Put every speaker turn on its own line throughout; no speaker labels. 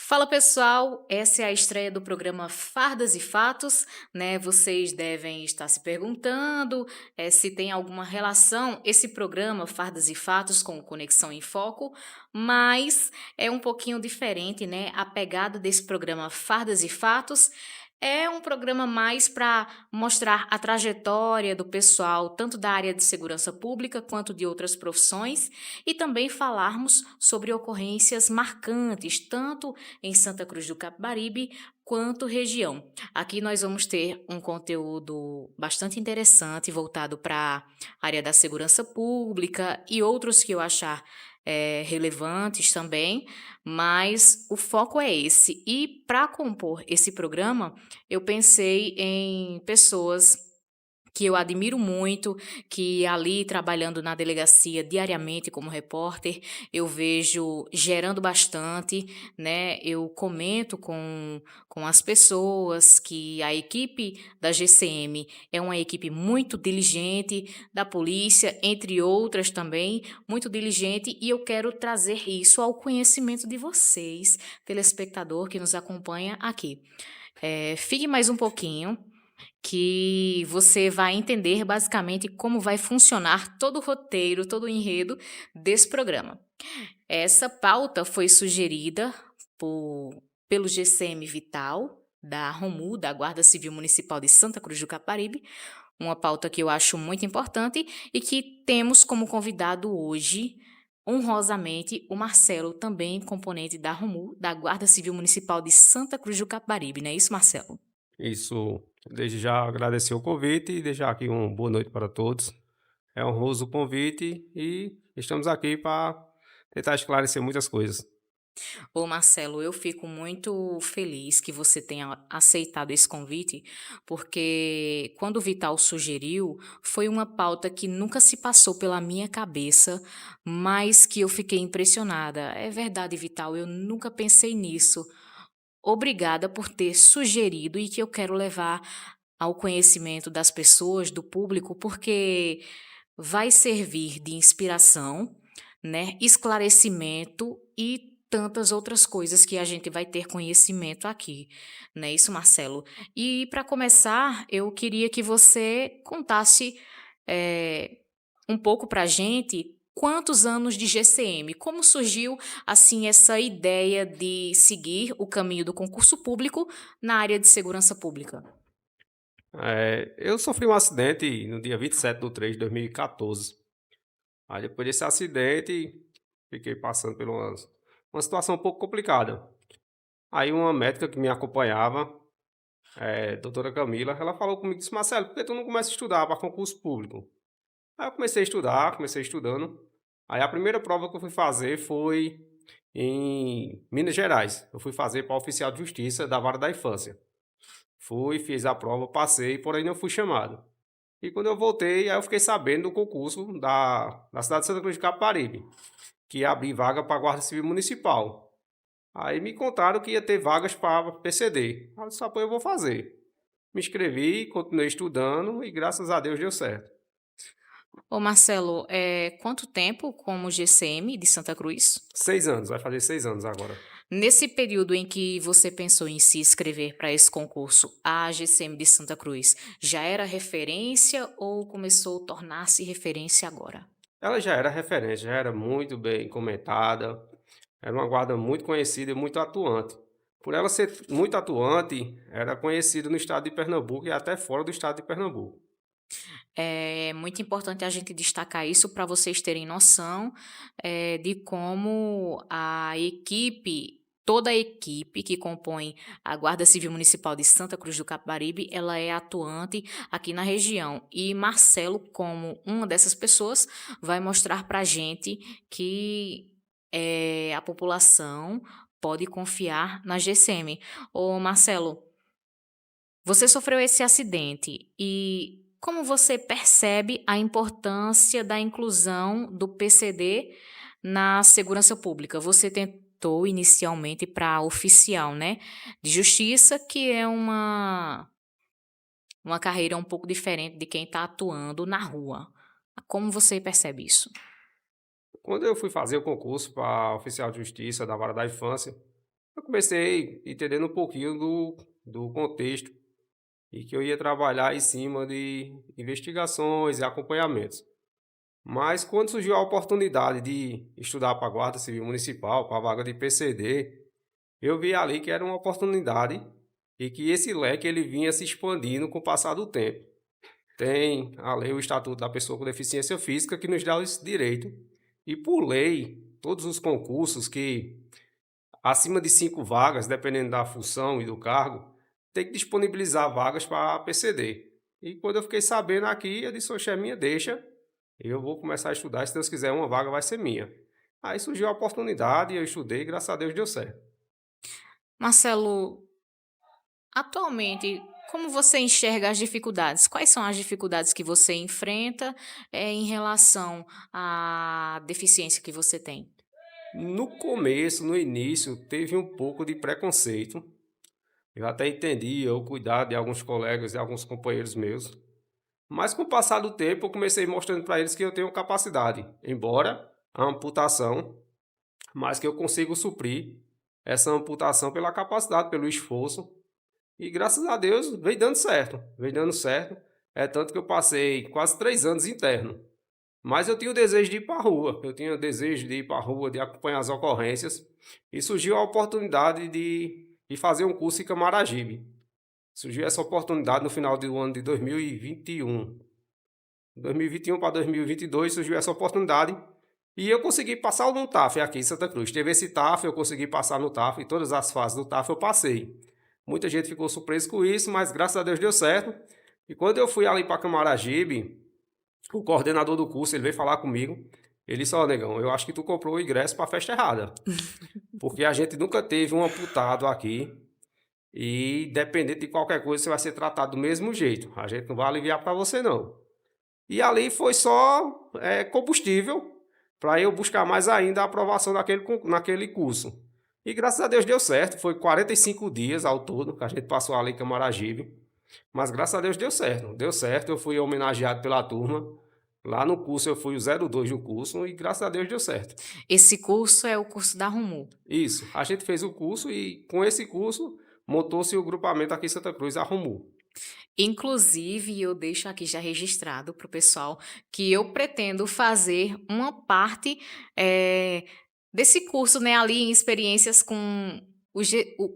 Fala pessoal, essa é a estreia do programa Fardas e Fatos, né? Vocês devem estar se perguntando se tem alguma relação esse programa Fardas e Fatos com o Conexão em Foco, mas é um pouquinho diferente, né? A pegada desse programa Fardas e Fatos é um programa mais para mostrar a trajetória do pessoal, tanto da área de segurança pública quanto de outras profissões, e também falarmos sobre ocorrências marcantes, tanto em Santa Cruz do Capibaribe, quanto região. Aqui nós vamos ter um conteúdo bastante interessante voltado para a área da segurança pública e outros que eu achar relevantes também, mas o foco é esse. E para compor esse programa, eu pensei em pessoas que eu admiro muito, que ali trabalhando na delegacia diariamente como repórter, eu vejo gerando bastante, né? Eu comento com as pessoas que a equipe da GCM é uma equipe muito diligente, da polícia, entre outras também, muito diligente, e eu quero trazer isso ao conhecimento de vocês, telespectador que nos acompanha aqui. Fique mais um pouquinho que você vai entender basicamente como vai funcionar todo o roteiro, todo o enredo desse programa. Essa pauta foi sugerida pelo GCM Vital, da ROMU, da Guarda Civil Municipal de Santa Cruz do Caparibe, uma pauta que eu acho muito importante e que temos como convidado hoje, honrosamente, o Marcelo, também componente da ROMU, da Guarda Civil Municipal de Santa Cruz do Caparibe, não é isso, Marcelo?
Isso, desde já agradecer o convite e deixar aqui uma boa noite para todos. É honroso o convite e estamos aqui para tentar esclarecer muitas coisas.
Ô Marcelo, eu fico muito feliz que você tenha aceitado esse convite, porque quando o Vital sugeriu, foi uma pauta que nunca se passou pela minha cabeça, mas que eu fiquei impressionada. É verdade, Vital, eu nunca pensei nisso. Obrigada por ter sugerido e que eu quero levar ao conhecimento das pessoas, do público, porque vai servir de inspiração, né, esclarecimento e tantas outras coisas que a gente vai ter conhecimento aqui, não é isso, Marcelo? E para começar, eu queria que você contasse um pouco para a gente quantos anos de GCM, como surgiu assim essa ideia de seguir o caminho do concurso público na área de segurança pública.
Eu sofri um acidente no dia 27/3/2014. Aí depois desse acidente, fiquei passando por uma situação um pouco complicada. Aí uma médica que me acompanhava, doutora Camila, ela falou comigo, disse, Marcelo, por que tu não começa a estudar para concurso público? Aí eu comecei a estudar, comecei estudando. Aí a primeira prova que eu fui fazer foi em Minas Gerais. Eu fui fazer para oficial de justiça da vara da infância. Fui, fiz a prova, passei, porém não fui chamado. E quando eu voltei, aí eu fiquei sabendo do concurso da cidade de Santa Cruz de Capibaribe, que ia abrir vaga para a Guarda Civil Municipal. Aí me contaram que ia ter vagas para PCD. Aí eu disse, "Pô, eu vou fazer." Me inscrevi, continuei estudando e graças a Deus deu certo.
Ô Marcelo, quanto tempo como GCM de Santa Cruz?
6 anos, vai fazer 6 anos agora.
Nesse período em que você pensou em se inscrever para esse concurso, a GCM de Santa Cruz já era referência ou começou a tornar-se referência agora?
Ela já era referência, já era muito bem comentada, era uma guarda muito conhecida e muito atuante. Por ela ser muito atuante, era conhecida no estado de Pernambuco e até fora do estado de Pernambuco.
É muito importante a gente destacar isso para vocês terem noção, de como a equipe, toda a equipe que compõe a Guarda Civil Municipal de Santa Cruz do Capibaribe, ela é atuante aqui na região. E Marcelo, como uma dessas pessoas, vai mostrar para a gente que a população pode confiar na GCM. Ô Marcelo, você sofreu esse acidente e como você percebe a importância da inclusão do PCD na segurança pública? Você tentou inicialmente para oficial, né, de justiça, que é uma carreira um pouco diferente de quem está atuando na rua. Como você percebe isso?
Quando eu fui fazer o concurso para oficial de justiça da vara da infância, eu comecei entendendo um pouquinho do contexto e que eu ia trabalhar em cima de investigações e acompanhamentos. Mas quando surgiu a oportunidade de estudar para a Guarda Civil Municipal, para a vaga de PCD, eu vi ali que era uma oportunidade e que esse leque ele vinha se expandindo com o passar do tempo. Tem a lei, o Estatuto da Pessoa com Deficiência Física, que nos dá esse direito. E por lei, todos os concursos que acima de 5 vagas, dependendo da função e do cargo, tem que disponibilizar vagas para PCD. E quando eu fiquei sabendo aqui, eu disse, oxe, é minha, deixa, eu vou começar a estudar, se Deus quiser, uma vaga vai ser minha. Aí surgiu a oportunidade, eu estudei, graças a Deus deu certo.
Marcelo, atualmente, como você enxerga as dificuldades? Quais são as dificuldades que você enfrenta, em relação à deficiência que você tem?
No começo, no início, teve um pouco de preconceito. Eu até entendia o cuidado de alguns colegas e alguns companheiros meus. Mas com o passar do tempo, eu comecei mostrando para eles que eu tenho capacidade, embora a amputação, mas que eu consigo suprir essa amputação pela capacidade, pelo esforço. E graças a Deus vem dando certo, vem dando certo. É tanto que eu passei quase 3 anos interno. Mas eu tinha o desejo de ir para a rua, eu tinha o desejo de ir para a rua, de acompanhar as ocorrências. E surgiu a oportunidade de fazer um curso em Camaragibe. Surgiu essa oportunidade no final do ano de 2021. 2021 para 2022 surgiu essa oportunidade e eu consegui passar no TAF aqui em Santa Cruz. Teve esse TAF, eu consegui passar no TAF e todas as fases do TAF eu passei. Muita gente ficou surpresa com isso, mas graças a Deus deu certo. E quando eu fui ali para Camaragibe, o coordenador do curso ele veio falar comigo. Ele disse: Ó, negão, eu acho que tu comprou o ingresso para a festa errada. Porque a gente nunca teve um amputado aqui e, dependente de qualquer coisa, você vai ser tratado do mesmo jeito. A gente não vai aliviar para você, não. E ali foi só combustível para eu buscar mais ainda a aprovação naquele curso. E graças a Deus deu certo, foi 45 dias ao todo que a gente passou ali em Camaragibe. Mas graças a Deus deu certo, eu fui homenageado pela turma. Lá no curso eu fui o 02 do curso e graças a Deus deu certo.
Esse curso é o curso da Rumu.
Isso, a gente fez o curso e com esse curso montou-se o grupamento aqui em Santa Cruz, a Romu.
Inclusive, eu deixo aqui já registrado para o pessoal que eu pretendo fazer uma parte, desse curso, né, ali em experiências com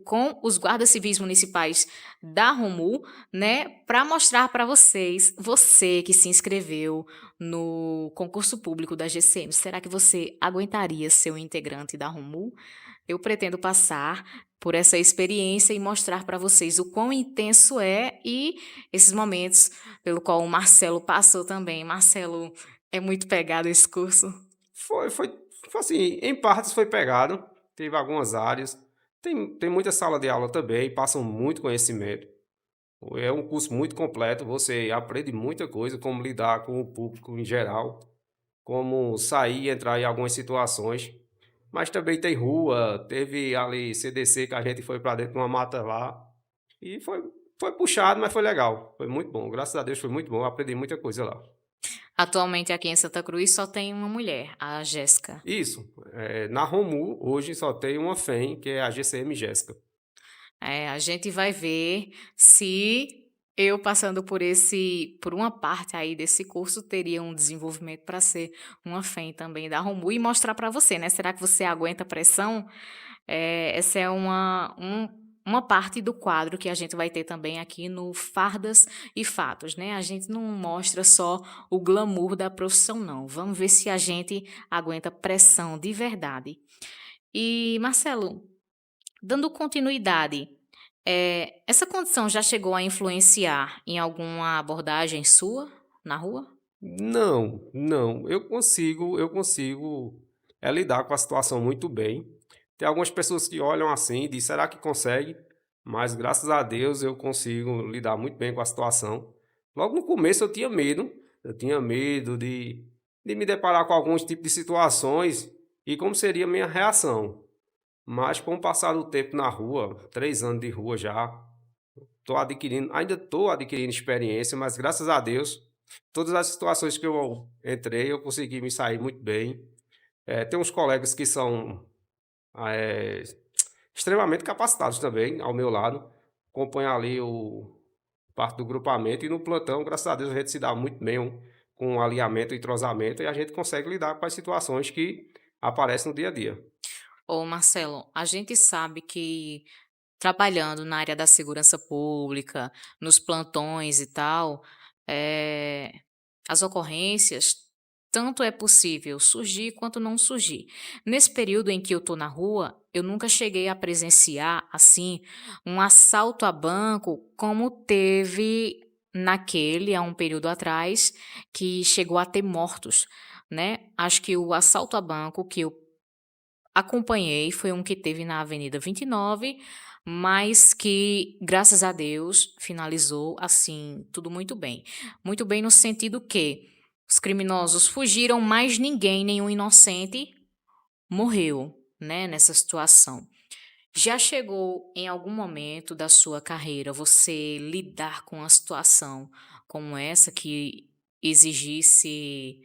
com os guardas civis municipais da Romu, né, para mostrar para vocês, você que se inscreveu no concurso público da GCM, será que você aguentaria ser um integrante da Romu? Eu pretendo passar por essa experiência e mostrar para vocês o quão intenso é e esses momentos pelo qual o Marcelo passou também. Marcelo, é muito pegado esse curso?
Foi assim, em partes foi pegado, teve algumas áreas, tem muita sala de aula também, passam muito conhecimento. É um curso muito completo, você aprende muita coisa, como lidar com o público em geral, como sair e entrar em algumas situações. Mas também tem rua, teve ali CDC que a gente foi para dentro de uma mata lá. E foi puxado, mas foi legal. Foi muito bom. Graças a Deus foi muito bom. Eu aprendi muita coisa lá.
Atualmente aqui em Santa Cruz só tem uma mulher, a Jéssica.
Isso. Na Romu, hoje só tem uma FEM, que é a GCM Jéssica.
A gente vai ver se eu passando por uma parte aí desse curso, teria um desenvolvimento para ser uma FEM também da Romu e mostrar para você, né, será que você aguenta a pressão? Essa é uma parte do quadro que a gente vai ter também aqui no Fardas e Fatos, né, a gente não mostra só o glamour da profissão não, vamos ver se a gente aguenta pressão de verdade. E Marcelo, dando continuidade, essa condição já chegou a influenciar em alguma abordagem sua na rua?
Não, não. Eu consigo lidar com a situação muito bem. Tem algumas pessoas que olham assim e dizem, será que consegue? Mas graças a Deus eu consigo lidar muito bem com a situação. Logo no começo eu tinha medo de me deparar com alguns tipos de situações e como seria a minha reação. Mas com o passar do tempo na rua, 3 anos de rua já, ainda estou adquirindo experiência, mas graças a Deus, todas as situações que eu entrei, eu consegui me sair muito bem. Tem uns colegas que são, eh, extremamente capacitados também, ao meu lado, acompanham ali o parte do grupamento e no plantão, graças a Deus, a gente se dá muito bem com o alinhamento e entrosamento e a gente consegue lidar com as situações que aparecem no dia a dia.
Ô Marcelo, a gente sabe que trabalhando na área da segurança pública, nos plantões e tal, eh, as ocorrências, tanto é possível surgir quanto não surgir. Nesse período em que eu tô na rua, eu nunca cheguei a presenciar, assim, um assalto a banco como teve naquele, há um período atrás, que chegou a ter mortos, né. Acho que o assalto a banco que eu acompanhei, foi um que teve na Avenida 29, mas que, graças a Deus, finalizou, assim, tudo muito bem. Muito bem no sentido que os criminosos fugiram, mas ninguém, nenhum inocente morreu, né, nessa situação. Já chegou em algum momento da sua carreira você lidar com uma situação como essa que exigisse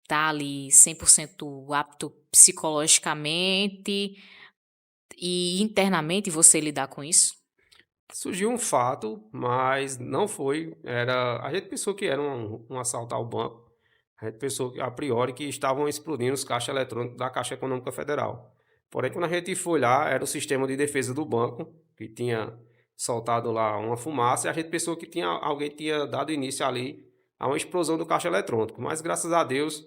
estar ali 100% apto psicologicamente e internamente você lidar com isso?
Surgiu um fato, mas não foi. A gente pensou que era um assalto ao banco. A gente pensou a priori que estavam explodindo os caixas eletrônicos da Caixa Econômica Federal. Porém, quando a gente foi lá, era o sistema de defesa do banco que tinha soltado lá uma fumaça e a gente pensou que alguém tinha dado início ali a uma explosão do caixa eletrônico. Mas graças a Deus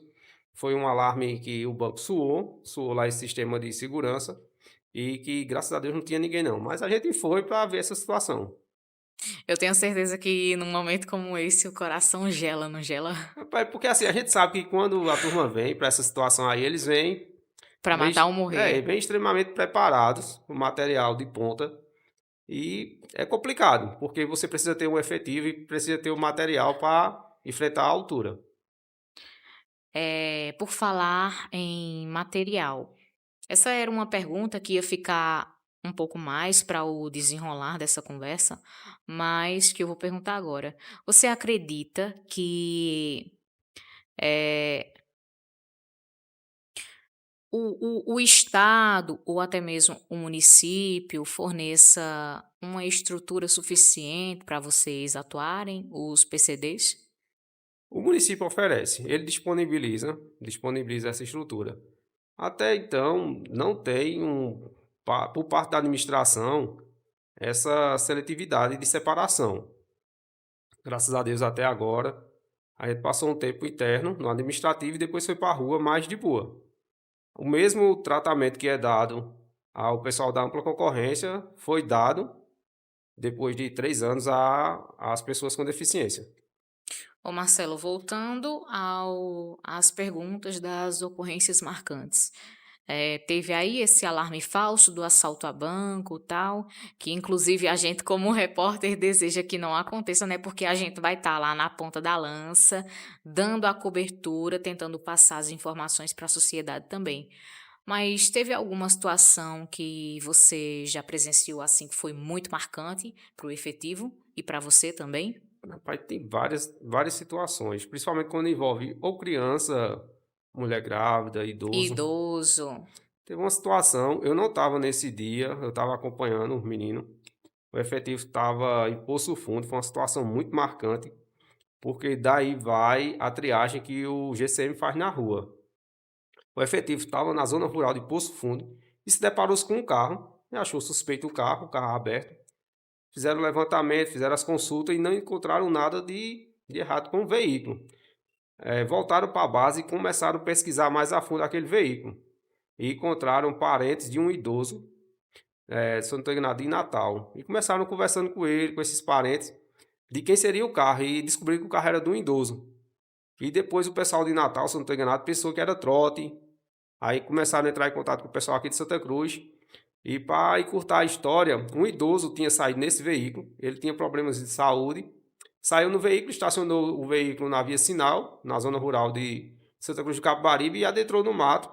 foi um alarme que o banco suou lá esse sistema de segurança e que graças a Deus não tinha ninguém não. Mas a gente foi para ver essa situação.
Eu tenho certeza que num momento como esse o coração gela, não gela?
Rapaz, porque assim, a gente sabe que quando a turma vem para essa situação aí, eles vêm
Pra matar ou morrer.
vêm extremamente preparados, com material de ponta, e é complicado, porque você precisa ter um efetivo e precisa ter o material para enfrentar a altura.
Por falar em material, essa era uma pergunta que ia ficar um pouco mais para o desenrolar dessa conversa, mas que eu vou perguntar agora. Você acredita que, eh o estado ou até mesmo o município forneça uma estrutura suficiente para vocês atuarem, os PCDs?
O município oferece, ele disponibiliza essa estrutura. Até então, não tem por parte da administração, essa seletividade de separação. Graças a Deus, até agora, a gente passou um tempo interno no administrativo e depois foi para a rua mais de boa. O mesmo tratamento que é dado ao pessoal da ampla concorrência foi dado depois de 3 anos às pessoas com deficiência.
Ô Marcelo, voltando às perguntas das ocorrências marcantes. Teve aí esse alarme falso do assalto a banco, tal, que inclusive a gente como repórter deseja que não aconteça, né, porque a gente vai estar lá na ponta da lança, dando a cobertura, tentando passar as informações para a sociedade também. Mas teve alguma situação que você já presenciou, assim, que foi muito marcante para o efetivo e para você também?
Rapaz, tem várias situações, principalmente quando envolve ou criança, mulher grávida, idoso.
Idoso.
Teve uma situação, eu não estava nesse dia, eu estava acompanhando o menino. O efetivo estava em Poço Fundo, foi uma situação muito marcante, porque daí vai a triagem que o GCM faz na rua. O efetivo estava na zona rural de Poço Fundo e se deparou-se com um carro, e achou suspeito o carro aberto. Fizeram o levantamento, fizeram as consultas e não encontraram nada de errado com o veículo. Voltaram para a base e começaram a pesquisar mais a fundo aquele veículo. E encontraram parentes de um idoso, se eu não estou enganado, em Natal. E começaram conversando com ele, com esses parentes, de quem seria o carro. E descobriram que o carro era de um idoso. E depois o pessoal de Natal, se eu não estou enganado, pensou que era trote. Aí começaram a entrar em contato com o pessoal aqui de Santa Cruz. E para encurtar a história, um idoso tinha saído nesse veículo. Ele tinha problemas de saúde. Saiu no veículo, estacionou o veículo na via Sinal, na zona rural de Santa Cruz do Capibaribe, e adentrou no mato.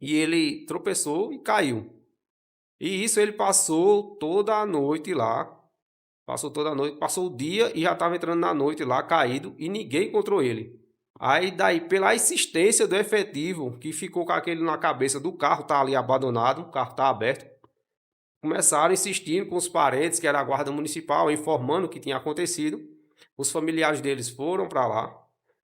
E ele tropeçou e caiu. E isso ele passou toda a noite lá. Passou toda a noite, passou o dia e já estava entrando na noite lá, caído, e ninguém encontrou ele. Aí daí, pela insistência do efetivo, que ficou com aquele na cabeça do carro, tá ali abandonado, o carro tá aberto, começaram insistindo com os parentes, que era a guarda municipal, informando o que tinha acontecido. Os familiares deles foram para lá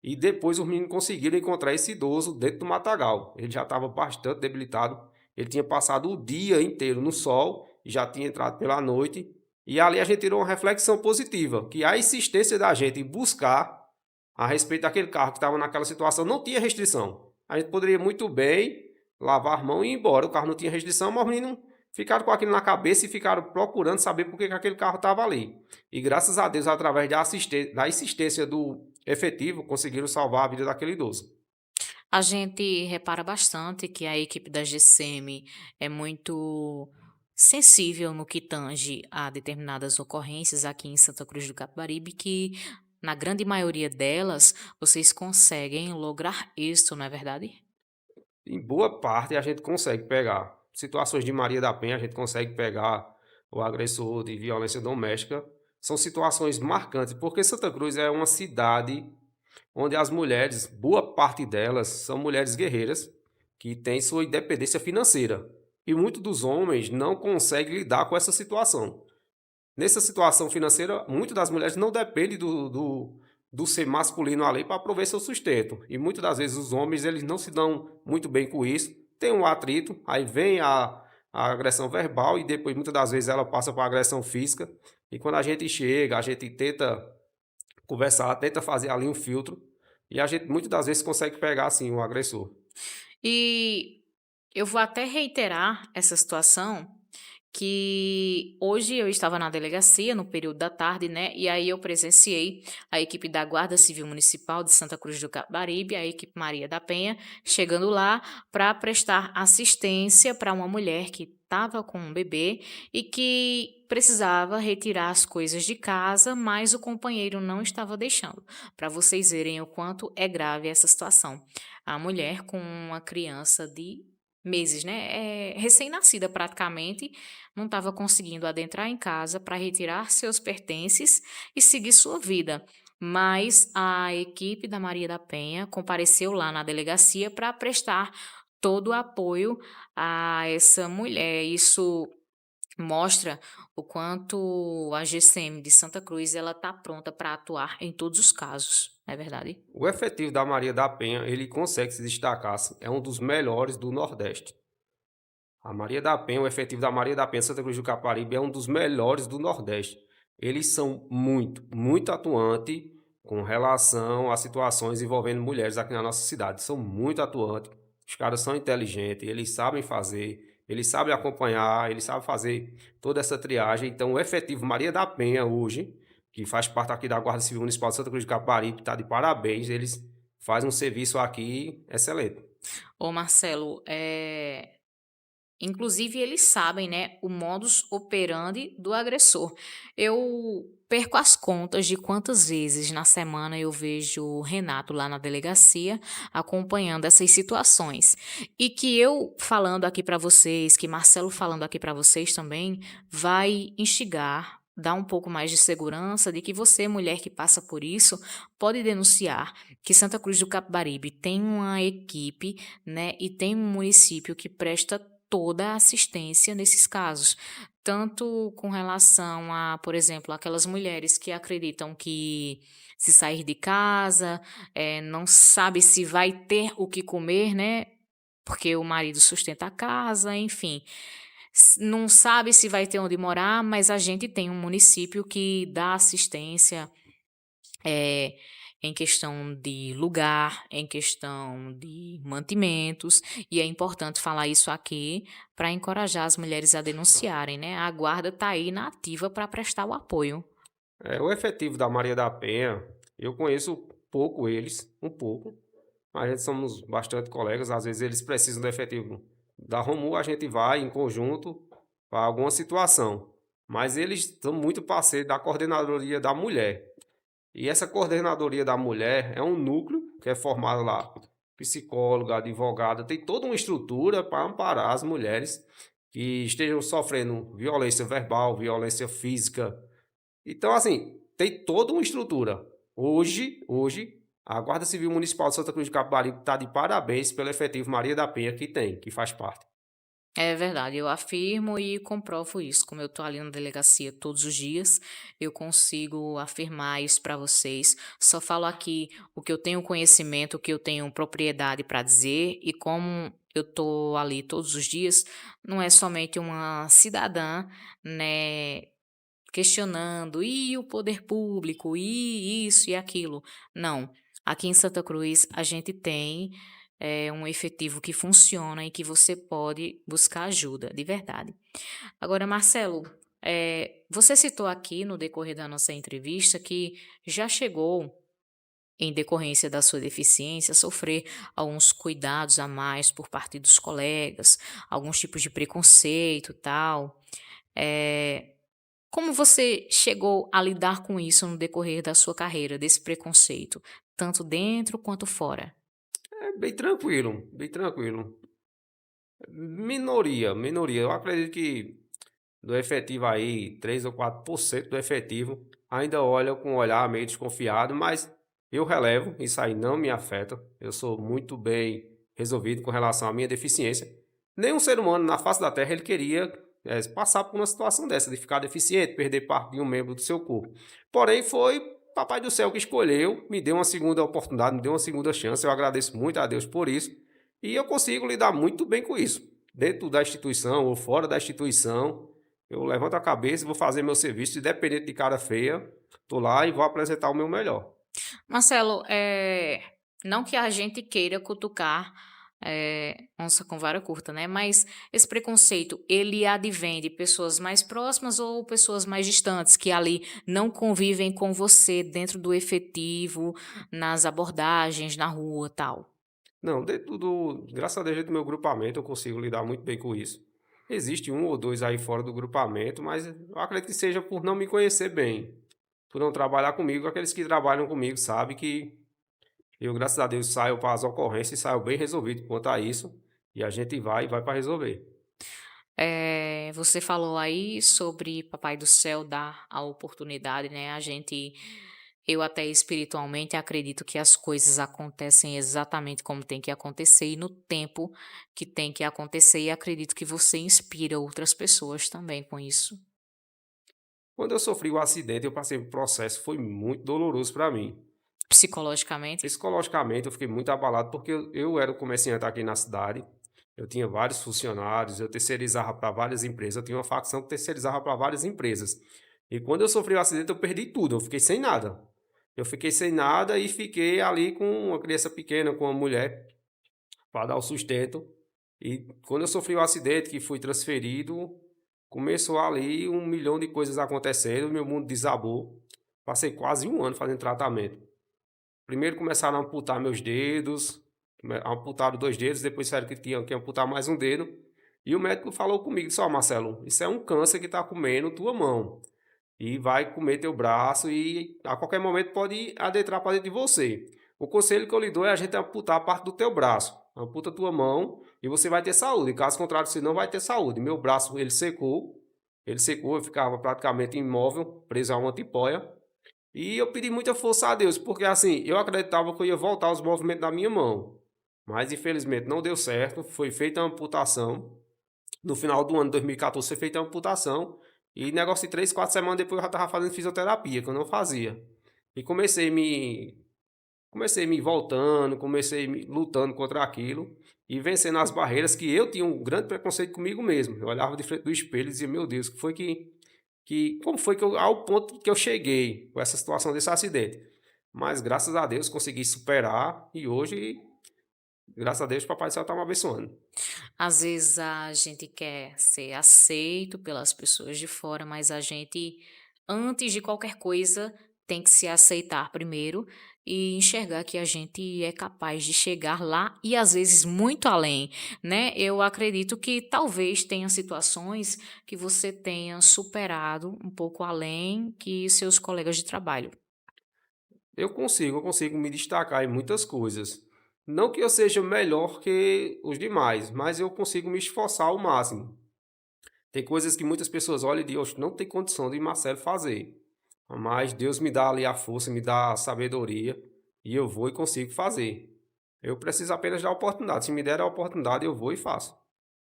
e depois os meninos conseguiram encontrar esse idoso dentro do matagal. Ele já estava bastante debilitado. Ele tinha passado o dia inteiro no sol e já tinha entrado pela noite. E ali a gente tirou uma reflexão positiva, que a insistência da gente em buscar a respeito daquele carro que estava naquela situação não tinha restrição. A gente poderia muito bem lavar a mão e ir embora. O carro não tinha restrição, mas os meninos ficaram com aquilo na cabeça e ficaram procurando saber por que aquele carro estava ali. E graças a Deus, através da insistência do efetivo, conseguiram salvar a vida daquele idoso.
A gente repara bastante que a equipe da GCM é muito sensível no que tange a determinadas ocorrências aqui em Santa Cruz do Capibaribe, que na grande maioria delas vocês conseguem lograr êxito, não é verdade?
Em boa parte, a gente consegue pegar situações de Maria da Penha, a gente consegue pegar o agressor de violência doméstica. São situações marcantes, porque Santa Cruz é uma cidade onde as mulheres, boa parte delas, são mulheres guerreiras que têm sua independência financeira. E muitos dos homens não conseguem lidar com essa situação. Nessa situação financeira, muitas das mulheres não dependem do ser masculino ali para prover seu sustento. E muitas das vezes os homens eles não se dão muito bem com isso. Tem um atrito, aí vem a agressão verbal e depois muitas das vezes ela passa para a agressão física. E quando a gente chega, a gente tenta conversar, tenta fazer ali um filtro e a gente muitas das vezes consegue pegar assim o agressor.
E eu vou até reiterar essa situação, que hoje eu estava na delegacia no período da tarde, né? E aí eu presenciei a equipe da Guarda Civil Municipal de Santa Cruz do Capibaribe, a equipe Maria da Penha, chegando lá para prestar assistência para uma mulher que estava com um bebê e que precisava retirar as coisas de casa, mas o companheiro não estava deixando. Para vocês verem o quanto é grave essa situação. A mulher com uma criança de meses, né? Recém-nascida praticamente, não estava conseguindo adentrar em casa para retirar seus pertences e seguir sua vida. Mas a equipe da Maria da Penha compareceu lá na delegacia para prestar todo o apoio a essa mulher. Isso mostra o quanto a GCM de Santa Cruz ela está pronta para atuar em todos os casos, não é verdade?
O efetivo da Maria da Penha, ele consegue se destacar, assim, é um dos melhores do Nordeste. A Maria da Penha, o efetivo da Maria da Penha Santa Cruz do Caparibe é um dos melhores do Nordeste. Eles são muito atuantes com relação a situações envolvendo mulheres aqui na nossa cidade. São muito atuantes. Os caras são inteligentes, eles sabem fazer, eles sabem acompanhar, eles sabem fazer toda essa triagem. Então, o efetivo Maria da Penha hoje, que faz parte aqui da Guarda Civil Municipal de Santa Cruz do Caparibe, está de parabéns. Eles fazem um serviço aqui excelente.
Ô Marcelo, inclusive, eles sabem, né, o modus operandi do agressor. Eu perco as contas de quantas vezes na semana eu vejo o Renato lá na delegacia acompanhando essas situações. E que eu falando aqui para vocês, que Marcelo falando aqui para vocês também, vai instigar, dar um pouco mais de segurança de que você, mulher que passa por isso, pode denunciar que Santa Cruz do Capibaribe tem uma equipe, né, e tem um município que presta toda a assistência nesses casos, tanto com relação a, por exemplo, aquelas mulheres que acreditam que se sair de casa, não sabe se vai ter o que comer, né? Porque o marido sustenta a casa, enfim. Não sabe se vai ter onde morar, mas a gente tem um município que dá assistência é, em questão de lugar, em questão de mantimentos, e é importante falar isso aqui para encorajar as mulheres a denunciarem, né? A guarda está aí na ativa para prestar o apoio.
O efetivo da Maria da Penha, eu conheço pouco eles, um pouco. A gente somos bastante colegas, às vezes eles precisam do efetivo da Romu, a gente vai em conjunto para alguma situação. Mas eles são muito parceiros da coordenadoria da mulher. E essa coordenadoria da mulher é um núcleo que é formado lá, psicóloga, advogada, tem toda uma estrutura para amparar as mulheres que estejam sofrendo violência verbal, violência física. Então, assim, tem toda uma estrutura. Hoje A Guarda Civil Municipal de Santa Cruz de Capibaribe está de parabéns pelo efetivo Maria da Penha que tem, que faz parte.
É verdade, eu afirmo e comprovo isso. Como eu estou ali na delegacia todos os dias, eu consigo afirmar isso para vocês. Só falo aqui o que eu tenho conhecimento, o que eu tenho propriedade para dizer, e como eu estou ali todos os dias, não é somente uma cidadã, né, questionando, e o poder público, e isso e aquilo. Não. Aqui em Santa Cruz a gente tem um efetivo que funciona e que você pode buscar ajuda, de verdade. Agora, Marcelo, você citou aqui no decorrer da nossa entrevista que já chegou, em decorrência da sua deficiência, sofrer alguns cuidados a mais por parte dos colegas, alguns tipos de preconceito, tal. Eh, Como você chegou a lidar com isso no decorrer da sua carreira, desse preconceito, tanto dentro quanto fora?
É bem tranquilo, bem tranquilo. Minoria, minoria. Eu acredito que do efetivo aí, 3 ou 4% do efetivo ainda olha com um olhar meio desconfiado, mas eu relevo, isso aí não me afeta. Eu sou muito bem resolvido com relação à minha deficiência. Nenhum ser humano na face da Terra ele queria passar por uma situação dessa, de ficar deficiente, perder parte de um membro do seu corpo. Porém, foi Papai do Céu que escolheu, me deu uma segunda oportunidade, me deu uma segunda chance. Eu agradeço muito a Deus por isso. E eu consigo lidar muito bem com isso. Dentro da instituição ou fora da instituição, eu levanto a cabeça e vou fazer meu serviço, independente de cara feia, tô lá e vou apresentar o meu melhor.
Marcelo, não que a gente queira cutucar, onça com vara curta, né, mas esse preconceito, ele advém de pessoas mais próximas ou pessoas mais distantes, que ali não convivem com você dentro do efetivo, nas abordagens, na rua, tal?
Não, dentro do graças a Deus, dentro do meu grupamento, eu consigo lidar muito bem com isso. Existe um ou dois aí fora do grupamento, mas eu acredito que seja por não me conhecer bem, por não trabalhar comigo. Aqueles que trabalham comigo sabem que eu, graças a Deus, saio para as ocorrências e saio bem resolvido quanto a isso, e a gente vai para resolver.
Você falou aí sobre Papai do Céu dar a oportunidade, né, eu até espiritualmente acredito que as coisas acontecem exatamente como tem que acontecer e no tempo que tem que acontecer, e acredito que você inspira outras pessoas também com isso.
Quando eu sofri o acidente, eu passei por um processo, foi muito doloroso para mim.
Psicologicamente?
Psicologicamente, eu fiquei muito abalado, porque eu era o comerciante aqui na cidade, eu tinha vários funcionários, eu terceirizava para várias empresas, eu tinha uma facção que terceirizava para várias empresas. E quando eu sofri o acidente, eu perdi tudo, eu fiquei sem nada. Eu fiquei sem nada e fiquei ali com uma criança pequena, com uma mulher, para dar o sustento. E quando eu sofri o acidente, que fui transferido, começou ali 1 milhão de coisas acontecendo, meu mundo desabou. Passei quase um ano fazendo tratamento. Primeiro começaram a amputar meus dedos, amputaram 2 dedos, depois disseram que tinham que amputar mais um dedo. E o médico falou comigo, disse: "Ó, Marcelo, isso é um câncer que está comendo tua mão e vai comer teu braço e a qualquer momento pode adentrar para dentro de você. O conselho que eu lhe dou é a gente amputar a parte do teu braço. Amputa tua mão e você vai ter saúde. Caso contrário, você não vai ter saúde." Meu braço, ele secou, eu ficava praticamente imóvel, preso a uma tipoia. E eu pedi muita força a Deus, porque assim, eu acreditava que eu ia voltar aos movimentos da minha mão. Mas infelizmente não deu certo, foi feita a amputação. No final do ano de 2014 foi feita a amputação. E negócio de 3, 4 semanas depois eu já estava fazendo fisioterapia, que eu não fazia. E comecei me voltando, comecei me lutando contra aquilo e vencendo as barreiras que eu tinha um grande preconceito comigo mesmo. Eu olhava de frente do espelho e dizia: "Meu Deus, que foi que como foi que eu ao ponto que eu cheguei com essa situação desse acidente?" Mas graças a Deus consegui superar e hoje, graças a Deus, o Papai do Céu está me abençoando.
Às vezes a gente quer ser aceito pelas pessoas de fora, mas a gente, antes de qualquer coisa, tem que se aceitar primeiro e enxergar que a gente é capaz de chegar lá e às vezes muito além, né? Eu acredito que talvez tenha situações que você tenha superado um pouco além que seus colegas de trabalho.
Eu consigo me destacar em muitas coisas. Não que eu seja melhor que os demais, mas eu consigo me esforçar ao máximo. Tem coisas que muitas pessoas olham e dizem: "Oxe, não tem condição de Marcelo fazer." Mas Deus me dá ali a força, me dá a sabedoria e eu vou e consigo fazer. Eu preciso apenas da oportunidade. Se me der a oportunidade, eu vou e faço.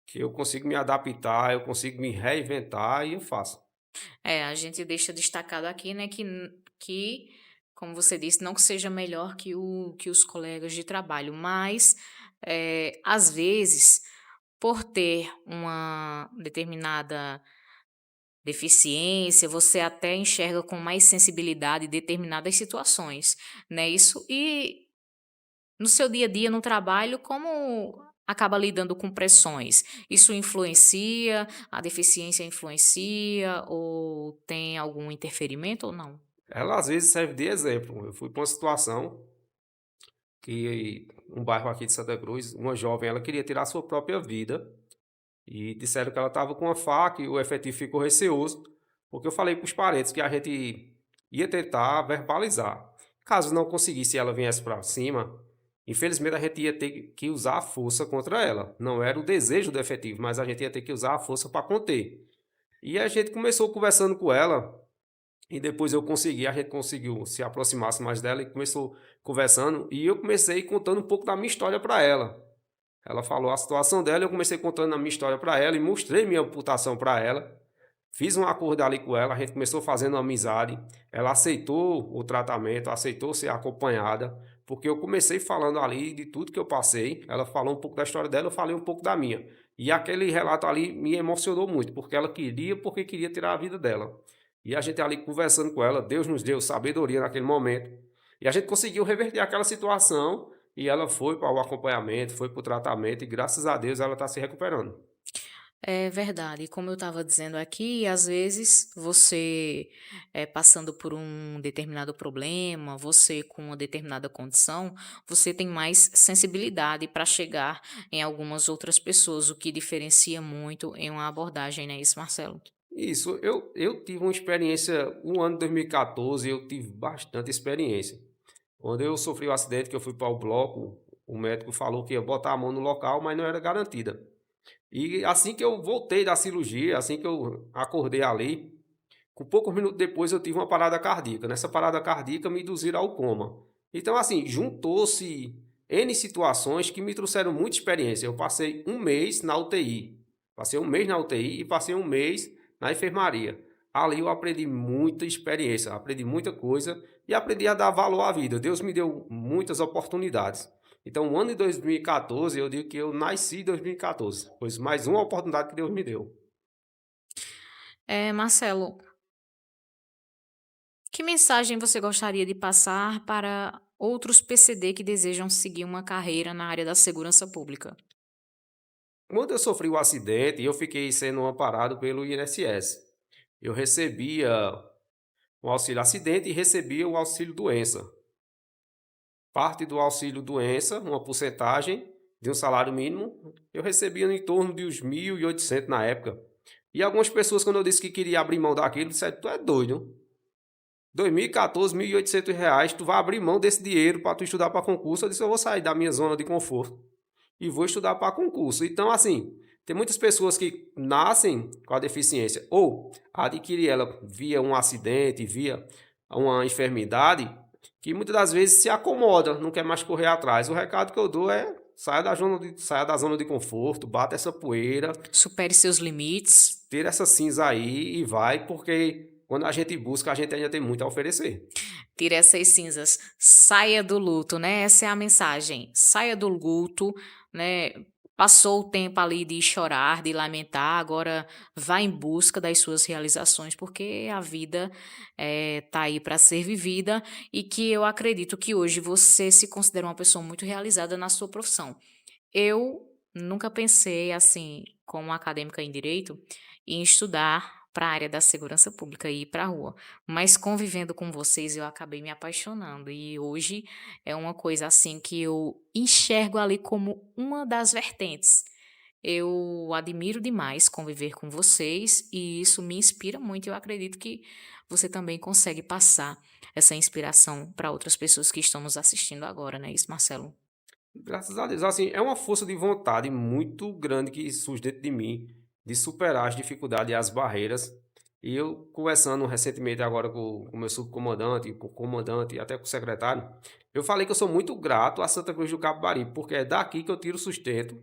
Que eu consigo me adaptar, eu consigo me reinventar e eu faço.
É, a gente deixa destacado aqui, né, que, como você disse, não que seja melhor que os colegas de trabalho, mas, às vezes, por ter uma determinada deficiência, você até enxerga com mais sensibilidade determinadas situações, né, isso e no seu dia a dia no trabalho, como acaba lidando com pressões? Isso influencia, a deficiência influencia ou tem algum interferimento ou não?
Ela às vezes serve de exemplo. Eu fui para uma situação que um bairro aqui de Santa Cruz, uma jovem, ela queria tirar sua própria vida e disseram que ela estava com uma faca e o efetivo ficou receoso, porque eu falei para os parentes que a gente ia tentar verbalizar. Caso não conseguisse e ela viesse para cima, infelizmente a gente ia ter que usar a força contra ela. Não era o desejo do efetivo, mas a gente ia ter que usar a força para conter. E a gente começou conversando com ela e depois a gente conseguiu se aproximar mais dela e começou conversando e eu comecei contando um pouco da minha história para ela. Ela falou a situação dela, eu comecei contando a minha história para ela e mostrei minha amputação para ela. Fiz um acordo ali com ela, a gente começou fazendo uma amizade. Ela aceitou o tratamento, aceitou ser acompanhada, porque eu comecei falando ali de tudo que eu passei. Ela falou um pouco da história dela, eu falei um pouco da minha. E aquele relato ali me emocionou muito, porque ela queria, porque queria tirar a vida dela. E a gente ali conversando com ela, Deus nos deu sabedoria naquele momento. E a gente conseguiu reverter aquela situação e ela foi para o acompanhamento, foi para o tratamento e graças a Deus ela está se recuperando.
É verdade. Como eu estava dizendo aqui, às vezes você, passando por um determinado problema, você com uma determinada condição, você tem mais sensibilidade para chegar em algumas outras pessoas, o que diferencia muito em uma abordagem, não é isso, Marcelo?
Isso, eu tive uma experiência, o ano de 2014 eu tive bastante experiência. Quando eu sofri o acidente que eu fui para o bloco, o médico falou que ia botar a mão no local, mas não era garantida. E assim que eu voltei da cirurgia, assim que eu acordei ali, com poucos minutos depois eu tive uma parada cardíaca. Nessa parada cardíaca me induziram ao coma. Então, assim, juntou-se N situações que me trouxeram muita experiência. Eu passei um mês na UTI. Passei um mês na UTI e passei um mês na enfermaria. Ali eu aprendi muita experiência, aprendi muita coisa e aprendi a dar valor à vida. Deus me deu muitas oportunidades. Então, o ano de 2014, eu digo que eu nasci em 2014, pois mais uma oportunidade que Deus me deu.
Marcelo, que mensagem você gostaria de passar para outros PCD que desejam seguir uma carreira na área da segurança pública?
Quando eu sofri o acidente, eu fiquei sendo amparado pelo INSS. Eu recebia o auxílio acidente e recebia o auxílio doença. Parte do auxílio doença, uma porcentagem de um salário mínimo, eu recebia em torno de uns 1.800 na época. E algumas pessoas, quando eu disse que queria abrir mão daquilo, disseram, tu é doido. 2014, R$ 1.800, tu vai abrir mão desse dinheiro para tu estudar para concurso. Eu disse, eu vou sair da minha zona de conforto e vou estudar para concurso. Então, assim, tem muitas pessoas que nascem com a deficiência ou adquirem ela via um acidente, via uma enfermidade, que muitas das vezes se acomoda, não quer mais correr atrás. O recado que eu dou é saia da zona de conforto, bata essa poeira,
Supere seus limites.
tira essa cinza aí e vai, porque quando a gente busca, a gente ainda tem muito a oferecer.
Tire essas cinzas, saia do luto, né, essa é a mensagem, saia do luto, né, passou o tempo ali de chorar, de lamentar, agora vá em busca das suas realizações, porque a vida, tá aí para ser vivida e que eu acredito que hoje você se considera uma pessoa muito realizada na sua profissão. Eu nunca pensei, assim, como acadêmica em direito, em estudar para a área da segurança pública e ir para a rua, mas convivendo com vocês eu acabei me apaixonando e hoje é uma coisa, assim, que eu enxergo ali como uma das vertentes. Eu admiro demais conviver com vocês e isso me inspira muito e eu acredito que você também consegue passar essa inspiração para outras pessoas que estão nos assistindo agora, não é isso, Marcelo?
Graças a Deus, assim, é uma força de vontade muito grande que surge dentro de mim, de superar as dificuldades e as barreiras. E eu conversando recentemente agora com o meu subcomandante, com o comandante e até com o secretário, eu falei que eu sou muito grato a Santa Cruz do Capibaribe, porque é daqui que eu tiro sustento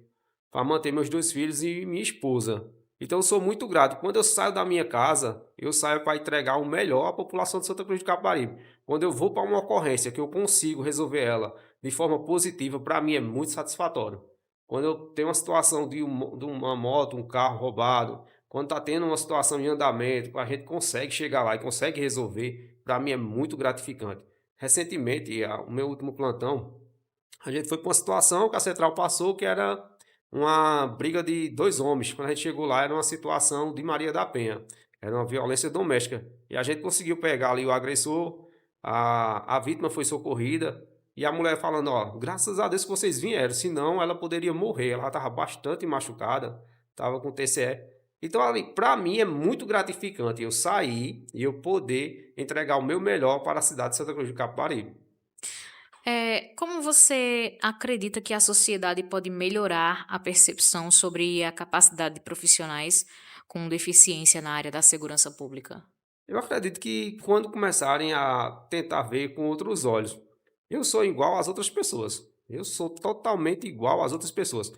para manter meus 2 filhos e minha esposa. Então eu sou muito grato. Quando eu saio da minha casa, eu saio para entregar o melhor à população de Santa Cruz do Capibaribe. Quando eu vou para uma ocorrência que eu consigo resolver ela de forma positiva, para mim é muito satisfatório. Quando eu tenho uma situação de uma moto, um carro roubado, quando está tendo uma situação em andamento, a gente consegue chegar lá e consegue resolver, para mim é muito gratificante. Recentemente, o meu último plantão, a gente foi para uma situação que a central passou que era uma briga de 2 homens. Quando a gente chegou lá, era uma situação de Maria da Penha, era uma violência doméstica. E a gente conseguiu pegar ali o agressor, a vítima foi socorrida, e a mulher falando: Ó, graças a Deus que vocês vieram, senão ela poderia morrer. Ela estava bastante machucada, estava com TCE. Então, ali, para mim é muito gratificante eu sair e eu poder entregar o meu melhor para a cidade de Santa Cruz do Capibaribe.
Como você acredita que a sociedade pode melhorar a percepção sobre a capacidade de profissionais com deficiência na área da segurança pública?
Eu acredito que quando começarem a tentar ver com outros olhos, eu sou igual às outras pessoas. Eu sou totalmente igual às outras pessoas.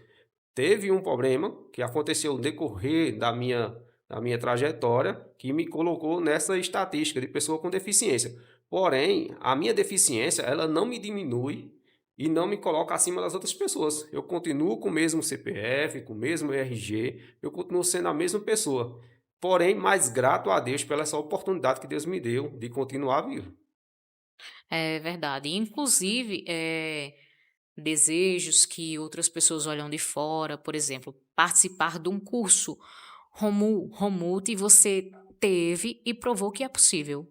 Teve um problema que aconteceu no decorrer da minha trajetória que me colocou nessa estatística de pessoa com deficiência. Porém, a minha deficiência, ela não me diminui e não me coloca acima das outras pessoas. Eu continuo com o mesmo CPF, com o mesmo RG, eu continuo sendo a mesma pessoa. Porém, mais grato a Deus pela essa oportunidade que Deus me deu de continuar vivo.
É verdade. Inclusive, desejos que outras pessoas olham de fora, por exemplo, participar de um curso Romult e você teve e provou que é possível.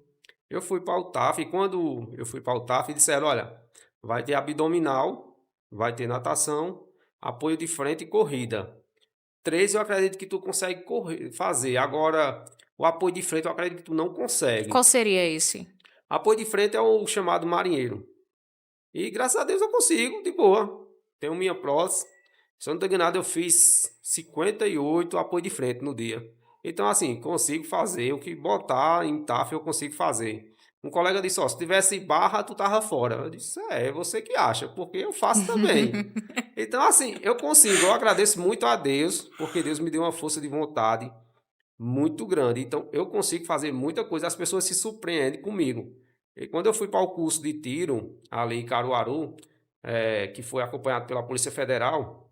Eu fui para o TAF e quando eu fui para o TAF, disseram: olha, vai ter abdominal, vai ter natação, apoio de frente e corrida. 3 eu acredito que tu consegue fazer. Agora, o apoio de frente eu acredito que tu não consegue.
Qual seria esse?
Apoio de frente é o chamado marinheiro. E graças a Deus eu consigo, de boa. Tenho minha prótese. Se eu não estou enganado, eu fiz 58 apoio de frente no dia. Então, assim, consigo fazer. O que botar em TAF eu consigo fazer. Um colega disse: Ó, se tivesse barra, tu tava fora. Eu disse: É você que acha, porque eu faço também. Então, assim, eu consigo. Eu agradeço muito a Deus, porque Deus me deu uma força de vontade muito grande. Então, eu consigo fazer muita coisa. As pessoas se surpreendem comigo. E quando eu fui para o curso de tiro, ali em Caruaru, que foi acompanhado pela Polícia Federal,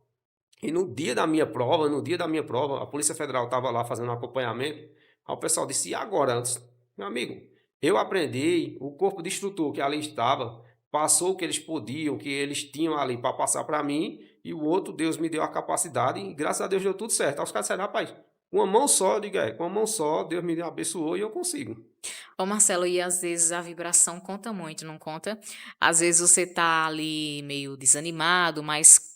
e no dia da minha prova, a Polícia Federal estava lá fazendo um acompanhamento. Aí o pessoal disse: e agora? Eu disse: meu amigo, eu aprendi, o corpo de instrutor que ali estava, passou o que eles podiam, o que eles tinham ali para passar para mim, e o outro Deus me deu a capacidade, e graças a Deus deu tudo certo. Aí os caras disseram: rapaz, uma mão só, eu digo: com uma mão só, Deus me abençoou e eu consigo.
Ô Marcelo, e às vezes a vibração conta muito, não conta? Às vezes você tá ali meio desanimado, mas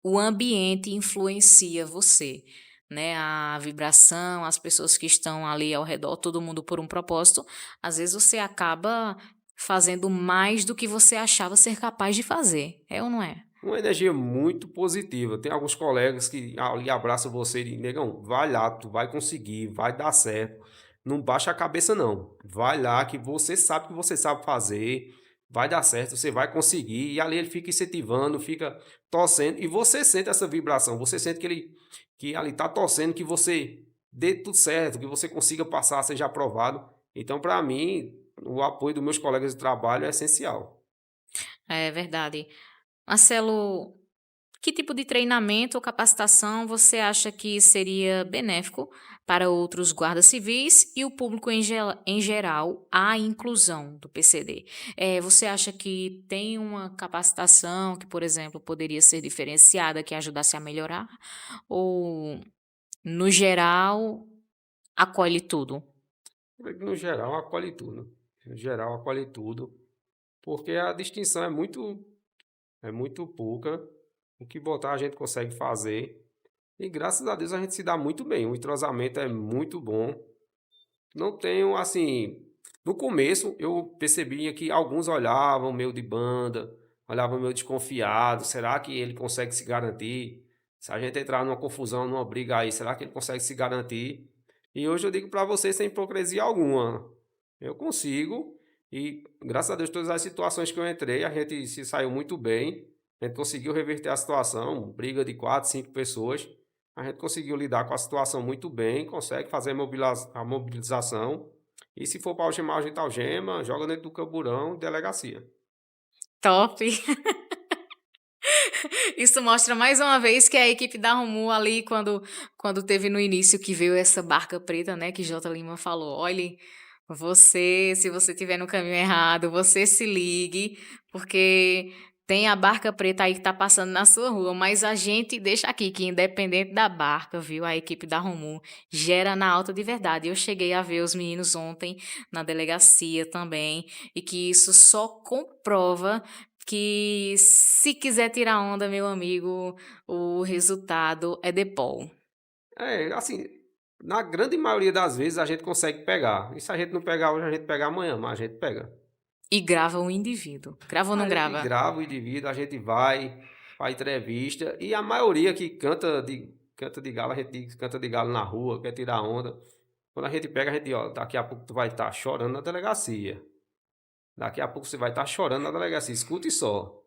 o ambiente influencia você, né? A vibração, as pessoas que estão ali ao redor, todo mundo por um propósito. Às vezes você acaba fazendo mais do que você achava ser capaz de fazer. É ou não é?
Uma energia muito positiva. Tem alguns colegas que ali abraçam você e dizem: negão, vai lá, tu vai conseguir, vai dar certo. Não baixa a cabeça, não. Vai lá, que você sabe que você sabe fazer, vai dar certo, você vai conseguir. E ali ele fica incentivando, fica torcendo, e você sente essa vibração, você sente que ali está torcendo, que você dê tudo certo, que você consiga passar, seja aprovado. Então, para mim, o apoio dos meus colegas de trabalho é essencial.
É verdade. Marcelo, que tipo de treinamento ou capacitação você acha que seria benéfico para outros guardas civis e o público em geral à inclusão do PCD? Você acha que tem uma capacitação que, por exemplo, poderia ser diferenciada, que ajudasse a melhorar? Ou, no geral, acolhe tudo?
No geral, acolhe tudo. No geral, acolhe tudo, porque a distinção é muito pouca. O que botar a gente consegue fazer. E graças a Deus a gente se dá muito bem. O entrosamento é muito bom. Não tenho assim. No começo eu percebia que alguns olhavam meio de banda, olhavam meio desconfiado. Será que ele consegue se garantir? Se a gente entrar numa confusão, numa briga aí, será que ele consegue se garantir? E hoje eu digo para você sem hipocrisia alguma, eu consigo e graças a Deus todas as situações que eu entrei, a gente se saiu muito bem, a gente conseguiu reverter a situação, briga de 4, 5 pessoas, a gente conseguiu lidar com a situação muito bem, consegue fazer a mobilização e se for para algemar, a gente algema, joga dentro do camburão, delegacia.
Top. Isso mostra mais uma vez que a equipe da Rumu ali, quando teve no início que veio essa barca preta, né, que J. Lima falou: "Olhe, você, se você estiver no caminho errado, você se ligue, porque tem a barca preta aí que tá passando na sua rua, mas a gente deixa aqui que independente da barca, viu, a equipe da Rumu gera na alta de verdade". Eu cheguei a ver os meninos ontem na delegacia também, e que isso só comprova que se quiser tirar onda, meu amigo, o resultado é DEPOL.
É, assim, na grande maioria das vezes a gente consegue pegar, e se a gente não pegar hoje, a gente pega amanhã, mas a gente pega.
E grava o indivíduo. Grava ou não
A gente
grava?
grava o indivíduo, a gente vai pra entrevista e a maioria que canta de galo, a gente diz canta de galo na rua, quer tirar onda. Quando a gente pega, a gente diz: "Ó, daqui a pouco tu vai estar chorando na delegacia. Daqui a pouco você vai estar chorando na delegacia, escute só".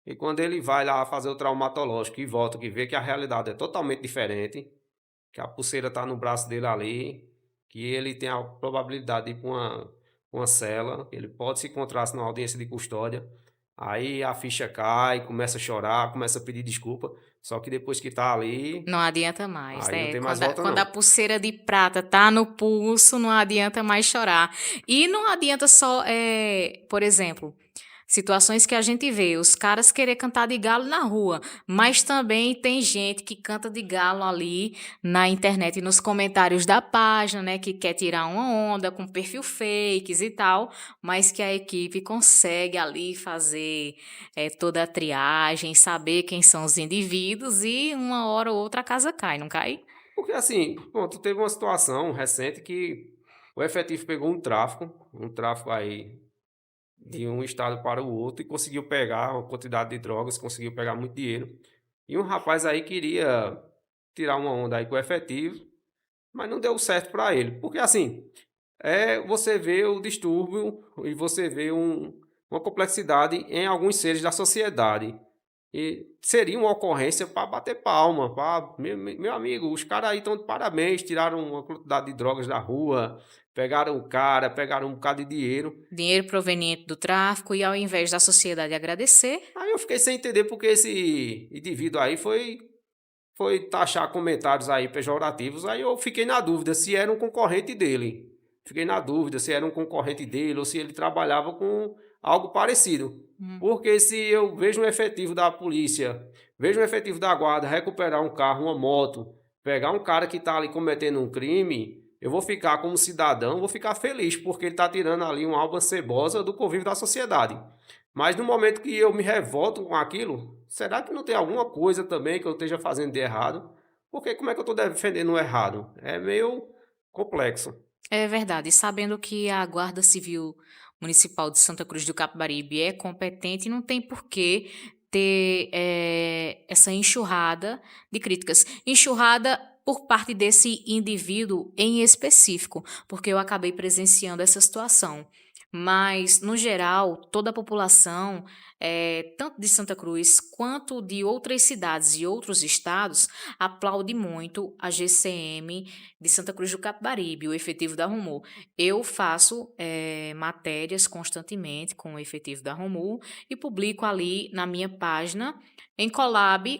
E quando ele vai lá fazer o traumatológico e volta, que vê que a realidade é totalmente diferente, que a pulseira tá no braço dele ali, que ele tem a probabilidade de ir pra uma cela, ele pode se encontrar numa audiência de custódia, aí a ficha cai, começa a chorar, começa a pedir desculpa, só que depois que tá ali,
Não adianta mais,
aí não
né?
tem mais
Quando a,
volta
quando a
não.
pulseira de prata tá no pulso, não adianta mais chorar. E não adianta só, por exemplo, situações que a gente vê, os caras querer cantar de galo na rua, mas também tem gente que canta de galo ali na internet, nos comentários da página, né, que quer tirar uma onda com perfil fakes e tal, mas que a equipe consegue ali fazer toda a triagem, saber quem são os indivíduos e uma hora ou outra a casa cai, não cai?
Porque assim, pronto, teve uma situação recente que o efetivo pegou um tráfico aí de um estado para o outro e conseguiu pegar uma quantidade de drogas, conseguiu pegar muito dinheiro. E um rapaz aí queria tirar uma onda aí com o efetivo, mas não deu certo para ele. Porque assim, você vê o distúrbio e você vê uma complexidade em alguns seres da sociedade. E seria uma ocorrência para bater palma, meu amigo, os caras aí estão de parabéns, tiraram uma quantidade de drogas da rua, pegaram o cara, pegaram um bocado de dinheiro.
Dinheiro proveniente do tráfico e ao invés da sociedade agradecer,
Aí eu fiquei sem entender porque esse indivíduo aí foi taxar comentários aí pejorativos, aí eu fiquei na dúvida se era um concorrente dele. Fiquei na dúvida se era um concorrente dele ou se ele trabalhava com algo parecido.
hum,
Porque se eu vejo um efetivo da polícia, vejo um efetivo da guarda recuperar um carro, uma moto, pegar um cara que está ali cometendo um crime, eu vou ficar como cidadão, vou ficar feliz, porque ele está tirando ali uma alma cebosa do convívio da sociedade. Mas no momento que eu me revolto com aquilo, será que não tem alguma coisa também que eu esteja fazendo de errado? Porque como é que eu estou defendendo o errado? É meio complexo.
é verdade. Sabendo que a Guarda Civil Municipal de Santa Cruz do Capibaribe é competente, não tem por que ter essa enxurrada de críticas. Enxurrada por parte desse indivíduo em específico, porque eu acabei presenciando essa situação. Mas, no geral, toda a população, tanto de Santa Cruz quanto de outras cidades e outros estados, aplaude muito a GCM de Santa Cruz do Capibaribe, o efetivo da Rumu. Eu faço matérias constantemente com o efetivo da Rumu e publico ali na minha página, em collab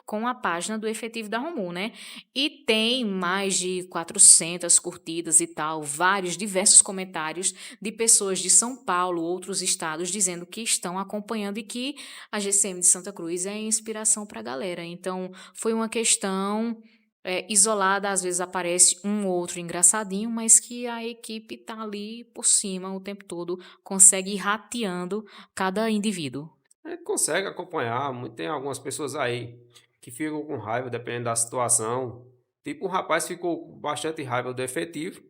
com a página do efetivo da Rumu, né? E tem mais de 400 curtidas e tal, vários diversos comentários de pessoas de São Paulo, outros estados, dizendo que estão acompanhando e que a GCM de Santa Cruz é inspiração para a galera. Então, foi uma questão isolada, às vezes aparece um ou outro engraçadinho, mas que a equipe tá ali por cima o tempo todo, consegue ir rateando cada indivíduo.
A gente consegue acompanhar, tem algumas pessoas aí que ficam com raiva dependendo da situação. Tipo, um rapaz ficou com bastante raiva do efetivo,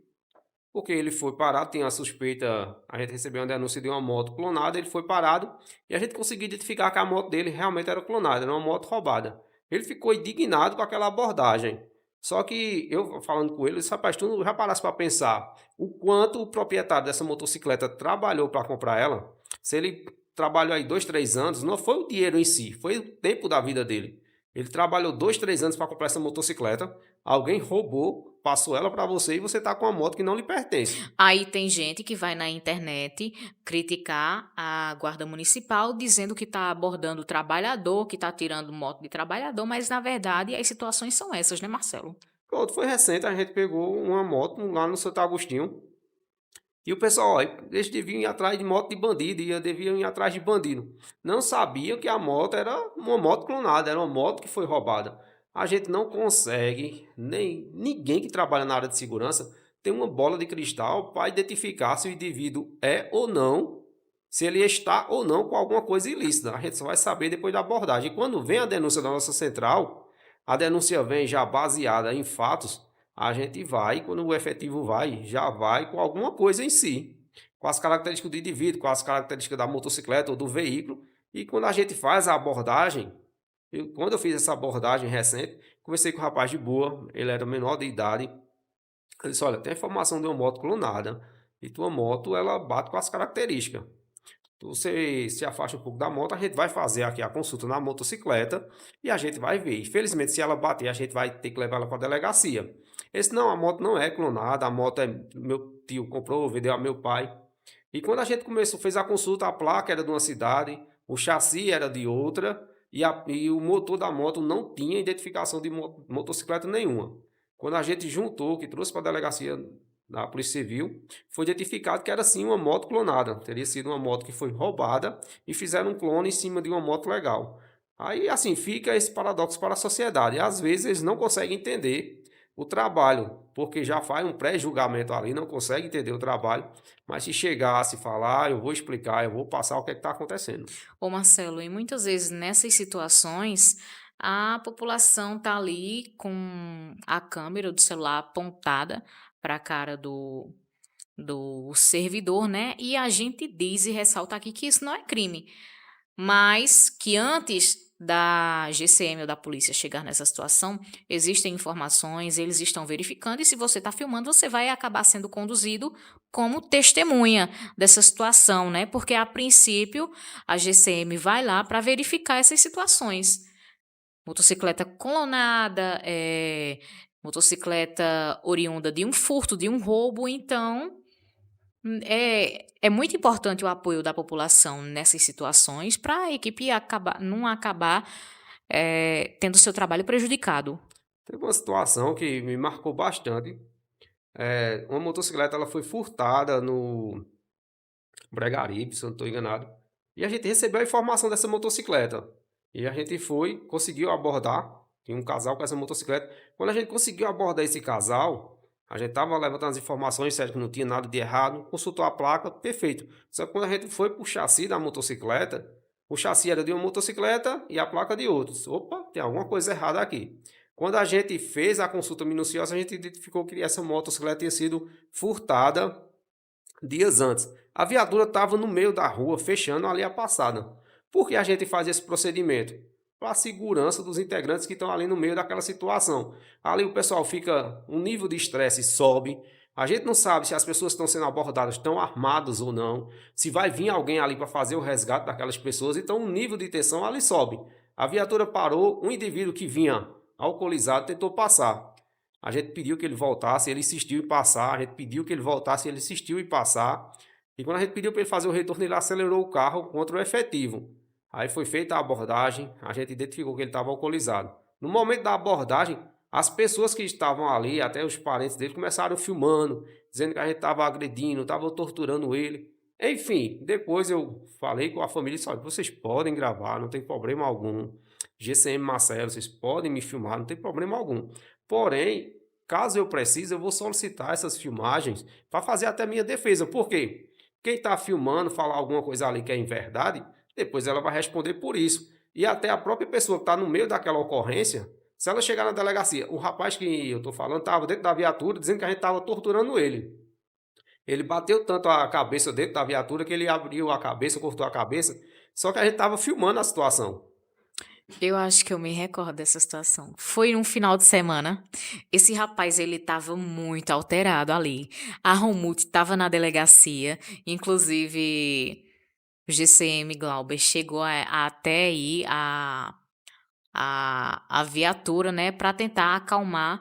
porque ele foi parado, tinha a suspeita, a gente recebeu uma denúncia de uma moto clonada, ele foi parado e a gente conseguiu identificar que a moto dele realmente era clonada, era uma moto roubada. Ele ficou indignado com aquela abordagem. Só que eu falando com ele, eu disse: "Rapaz, tu não já parasse para pensar o quanto o proprietário dessa motocicleta trabalhou para comprar ela? Se ele trabalhou aí 2, 3 anos, não foi o dinheiro em si, foi o tempo da vida dele. Ele trabalhou 2, 3 anos para comprar essa motocicleta, alguém roubou, passou ela para você e você está com uma moto que não lhe pertence".
Aí tem gente que vai na internet criticar a guarda municipal, dizendo que está abordando o trabalhador, que está tirando moto de trabalhador, mas na verdade as situações são essas, né, Marcelo?
Pronto, foi recente, a gente pegou uma moto lá no Santo Agostinho. E o pessoal, ó, eles deviam ir atrás de moto de bandido, deviam ir atrás de bandido. Não sabiam que a moto era uma moto clonada, era uma moto que foi roubada. A gente não consegue, nem ninguém que trabalha na área de segurança tem uma bola de cristal para identificar se o indivíduo é ou não, se ele está ou não com alguma coisa ilícita. A gente só vai saber depois da abordagem. E quando vem a denúncia da nossa central, a denúncia vem já baseada em fatos. A gente vai, quando o efetivo vai, já vai com alguma coisa em si, com as características do indivíduo, com as características da motocicleta ou do veículo. E quando a gente faz a abordagem, quando eu fiz essa abordagem recente, conversei com um rapaz de boa, ele era menor de idade. Eu disse: "Olha, tem a informação de uma moto clonada e tua moto ela bate com as características. Você se afasta um pouco da moto, a gente vai fazer aqui a consulta na motocicleta e a gente vai ver. Infelizmente, se ela bater, a gente vai ter que levar ela para a delegacia". Esse não, a moto não é clonada, a moto é meu tio comprou, vendeu a meu pai. E quando a gente começou, fez a consulta, a placa era de uma cidade, o chassi era de outra e o motor da moto não tinha identificação de motocicleta nenhuma. Quando a gente juntou, que trouxe para a delegacia da Polícia Civil, foi identificado que era sim uma moto clonada. Teria sido uma moto que foi roubada e fizeram um clone em cima de uma moto legal. Aí, assim, fica esse paradoxo para a sociedade. Às vezes eles não conseguem entender o trabalho, porque já faz um pré-julgamento ali, não consegue entender o trabalho, mas se chegar, falar, eu vou explicar, eu vou passar o que está acontecendo.
Ô Marcelo, e muitas vezes nessas situações, a população tá ali com a câmera do celular apontada para a cara do servidor, né? E a gente diz e ressalta aqui que isso não é crime, mas que antes da GCM ou da polícia chegar nessa situação, existem informações, eles estão verificando, e se você está filmando, você vai acabar sendo conduzido como testemunha dessa situação, né? Porque a princípio a GCM vai lá para verificar essas situações. Motocicleta clonada, motocicleta oriunda de um furto, de um roubo, então é muito importante o apoio da população nessas situações para a equipe não acabar tendo seu trabalho prejudicado.
Teve uma situação que me marcou bastante. Uma motocicleta ela foi furtada no Bregaribe, se eu não estou enganado. E a gente recebeu a informação dessa motocicleta. E a gente foi, conseguiu abordar. Tinha um casal com essa motocicleta. Quando a gente conseguiu abordar esse casal, a gente estava levantando as informações, certo que não tinha nada de errado, consultou a placa, perfeito. Só que quando a gente foi para o chassi da motocicleta, o chassi era de uma motocicleta e a placa de outros. Opa, tem alguma coisa errada aqui. Quando a gente fez a consulta minuciosa, a gente identificou que essa motocicleta tinha sido furtada dias antes. A viatura estava no meio da rua, fechando ali a passada. Por que a gente faz esse procedimento? Para a segurança dos integrantes que estão ali no meio daquela situação. Ali o pessoal fica, um nível de estresse sobe. A gente não sabe se as pessoas que estão sendo abordadas estão armadas ou não, se vai vir alguém ali para fazer o resgate daquelas pessoas, então o nível de tensão ali sobe. A viatura parou, um indivíduo que vinha alcoolizado tentou passar. A gente pediu que ele voltasse, ele insistiu em passar. A gente pediu que ele voltasse, ele insistiu em passar. E quando a gente pediu para ele fazer o retorno, ele acelerou o carro contra o efetivo. Aí foi feita a abordagem, a gente identificou que ele estava alcoolizado. No momento da abordagem, as pessoas que estavam ali, até os parentes dele, começaram filmando, dizendo que a gente estava agredindo, estava torturando ele. Enfim, depois eu falei com a família e disse: "Olha, vocês podem gravar, não tem problema algum. GCM Marcelo, vocês podem me filmar, não tem problema algum. Porém, caso eu precise, eu vou solicitar essas filmagens para fazer até minha defesa. Por quê? Quem está filmando, falar alguma coisa ali que é em verdade, depois ela vai responder por isso. E até a própria pessoa que está no meio daquela ocorrência, se ela chegar na delegacia, o rapaz que eu estou falando estava dentro da viatura dizendo que a gente estava torturando ele. Ele bateu tanto a cabeça dentro da viatura que ele abriu a cabeça, cortou a cabeça, só que a gente estava filmando a situação.
Eu acho que eu me recordo dessa situação. Foi um final de semana. Esse rapaz, ele estava muito alterado ali. A Romult estava na delegacia, inclusive o GCM Glauber chegou até aí a viatura, né, para tentar acalmar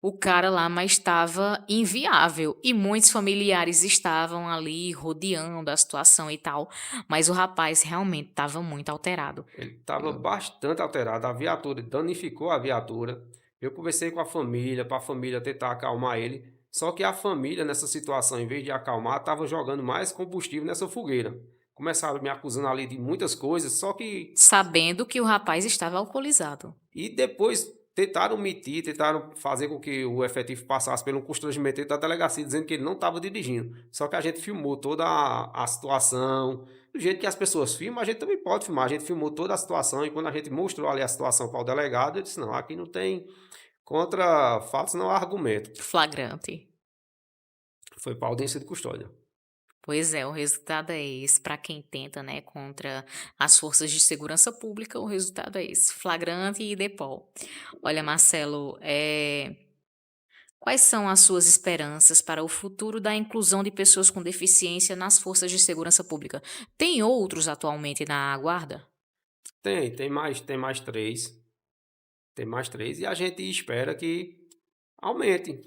o cara lá, mas estava inviável. E muitos familiares estavam ali rodeando a situação e tal, mas o rapaz realmente estava muito alterado.
Ele estava
Eu-
bastante alterado, a viatura danificou a viatura. Eu conversei com a família, para a família tentar acalmar ele. Só que a família, nessa situação, em vez de acalmar, estava jogando mais combustível nessa fogueira. Começaram me acusando ali de muitas coisas, só que.
Sabendo que o rapaz estava alcoolizado.
E depois tentaram omitir, tentaram fazer com que o efetivo passasse pelo constrangimento da delegacia, dizendo que ele não estava dirigindo. Só que a gente filmou toda a situação. Do jeito que as pessoas filmam, a gente também pode filmar. A gente filmou toda a situação e quando a gente mostrou ali a situação para o delegado, ele disse: não, aqui não tem contra fatos, não há argumento.
Flagrante.
Foi para audiência de custódia.
Pois é, o resultado é esse. Para quem tenta, né, contra as forças de segurança pública, o resultado é esse. Flagrante e DEPOL. Olha, Marcelo, quais são as suas esperanças para o futuro da inclusão de pessoas com deficiência nas forças de segurança pública? Tem outros atualmente na guarda?
Tem mais três. Tem mais três. E a gente espera que aumente.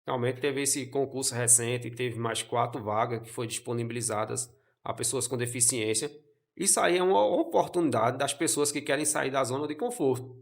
Realmente teve esse concurso recente, teve mais 4 vagas que foram disponibilizadas a pessoas com deficiência. Isso aí é uma oportunidade das pessoas que querem sair da zona de conforto.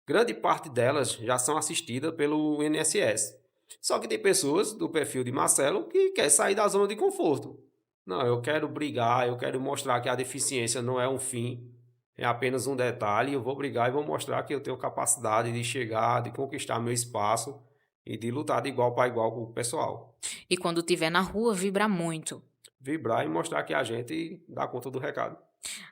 Grande parte delas já são assistidas pelo INSS. Só que tem pessoas do perfil de Marcelo que quer sair da zona de conforto. Não, eu quero brigar, eu quero mostrar que a deficiência não é um fim, é apenas um detalhe. Eu vou brigar e vou mostrar que eu tenho capacidade de chegar, de conquistar meu espaço e de lutar de igual para igual com o pessoal.
E quando estiver na rua, vibra muito.
Vibrar e mostrar que a gente dá conta do recado.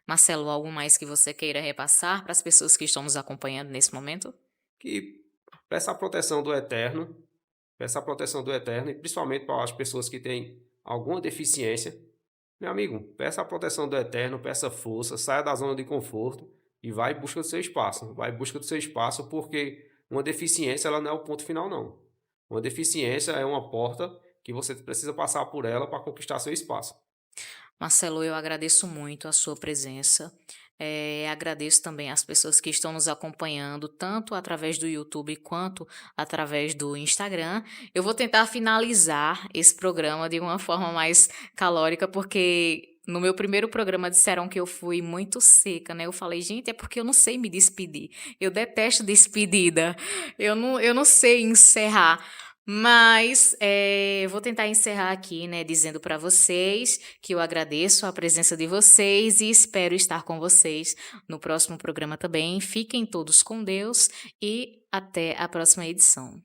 Marcelo, algo mais que você queira repassar para as pessoas que estão nos acompanhando nesse momento?
Que peça a proteção do Eterno, peça a proteção do Eterno, e principalmente para as pessoas que têm alguma deficiência. Meu amigo, peça a proteção do Eterno, peça força, saia da zona de conforto e vá em busca do seu espaço. Vai em busca do seu espaço porque uma deficiência ela não é o ponto final, não. Uma deficiência é uma porta que você precisa passar por ela para conquistar seu espaço.
Marcelo, eu agradeço muito a sua presença. Agradeço também as pessoas que estão nos acompanhando, tanto através do YouTube quanto através do Instagram. Eu vou tentar finalizar esse programa de uma forma mais calórica, porque no meu primeiro programa disseram que eu fui muito seca, né? Eu falei, gente, é porque eu não sei me despedir. Eu detesto despedida. Eu não sei encerrar. Mas vou tentar encerrar aqui, né, dizendo para vocês que eu agradeço a presença de vocês e espero estar com vocês no próximo programa também. Fiquem todos com Deus e até a próxima edição.